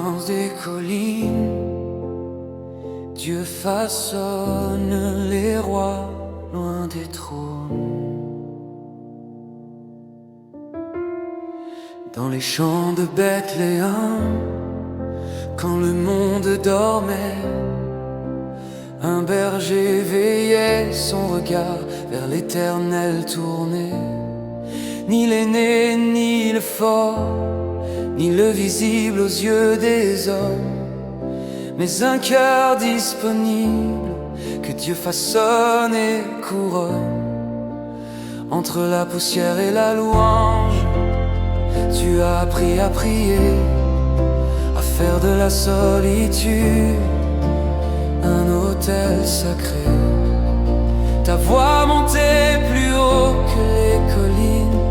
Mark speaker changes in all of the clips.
Speaker 1: silence des collines, Dieu façonne les rois loin des trônes. Dans les champs de Bethléem, quand le monde dormait, un berger veillait, son regard vers l'Éternel tourné. Ni l'aîné, ni le fort, ni le visible aux yeux des hommes, mais un cœur disponible que Dieu façonne et couronne. Entre la poussière et la louange, tu as appris à prier, à faire de la solitude un autel sacré. Ta voix montait plus haut que les collines,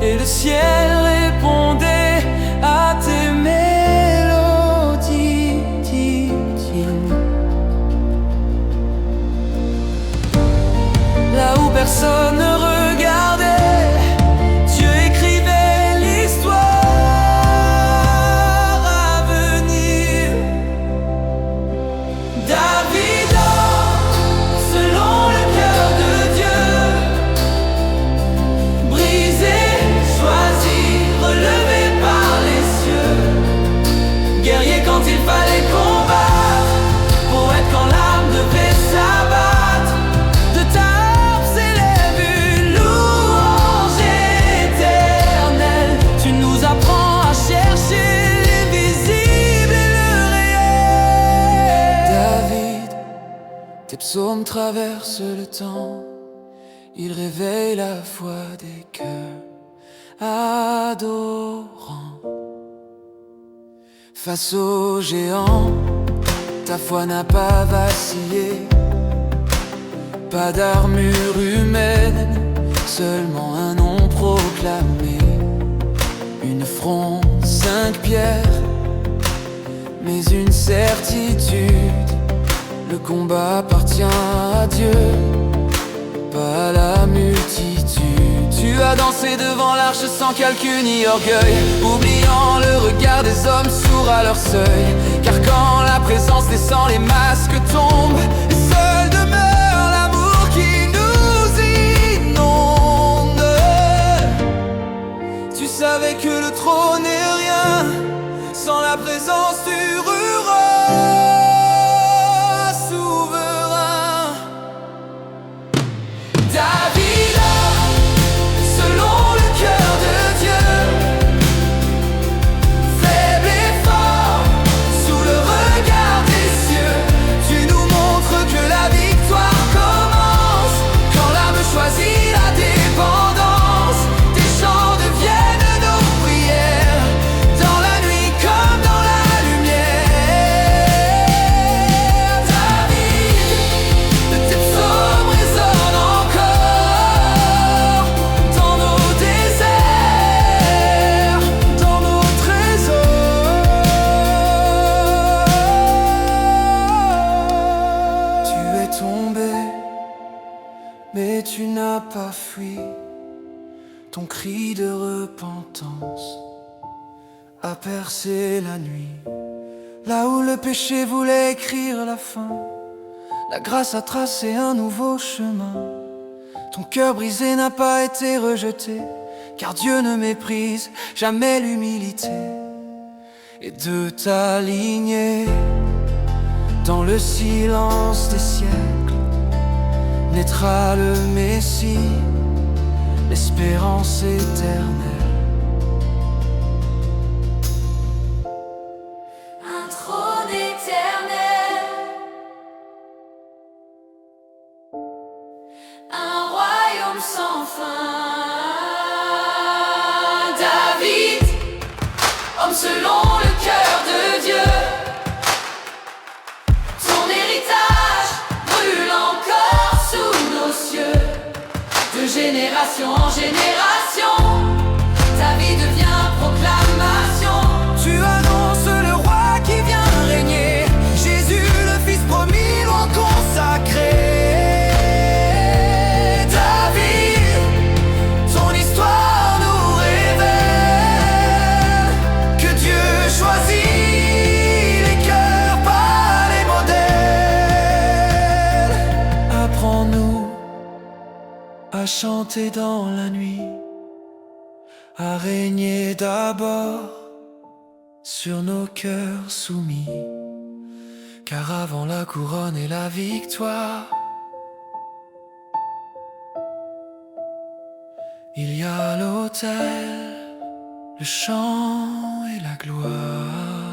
Speaker 1: et le ciel répondait à tes mélodies divines. Là où personne ne regardait, Dieu écrivait l'histoire à venir. David, selon le cœur de Dieu, brisé, choisi, relevé par les cieux, guerrier quand il fallait combattre, poète quand l'âme devait s'abattre. De ta harpe s'élève une louange éternelle. Tu nous apprends à chercher l'invisible et le réel. David, tes psaumes traversent le temps, ils réveillent la foi des cœurs adorants. Face aux géants, ta foi n'a pas vacillé. Pas d'armure humaine, seulement un nom proclamé. Une fronde, 5 pierres, mais une certitude: le combat appartient à Dieu, pas à la multitude. Tu as dansé devant l'arche sans calcul ni orgueil, oubliant le regard des hommes sourds à leur seuil. Car quand la présence descend, les masques tombent, et seul demeure l'amour qui nous inonde. Tu savais que le trône n'est rien sans la présence du roi souverain. David, selon le cœur de Dieu, faible et fort, sous le regard des cieux, tu nous montres que la victoire commence quand l'âme choisit la dépendance. Tes chants deviennent nos prières, dans la nuit comme dans la lumière. David, de tes psaumes résonnent encore dans nos déserts, dans nos trésors. Tu es tombé, mais tu n'as pas fui. Ton cri de repentance a percé la nuit. Là où le péché voulait écrire la fin, la grâce a tracé un nouveau chemin. Ton cœur brisé n'a pas été rejeté, car Dieu ne méprise jamais l'humilité. Et de ta lignée, dans le silence des siècles, naîtra le Messie, l'espérance éternelle.
Speaker 2: Un trône éternel, un royaume sans fin. David, homme selon le cœur de Dieu, ton héritage brûle encore sous nos cieux. De génération en génération, ta vie devient proclamation.
Speaker 1: Tu annonces le roi qui vient régner, Jésus le fils promis, loin consacré. David, ton histoire nous révèle que Dieu choisit a chanté dans la nuit, a régné d'abord sur nos cœurs soumis. Car avant la couronne et la victoire, il y a l'autel, le chant et la gloire.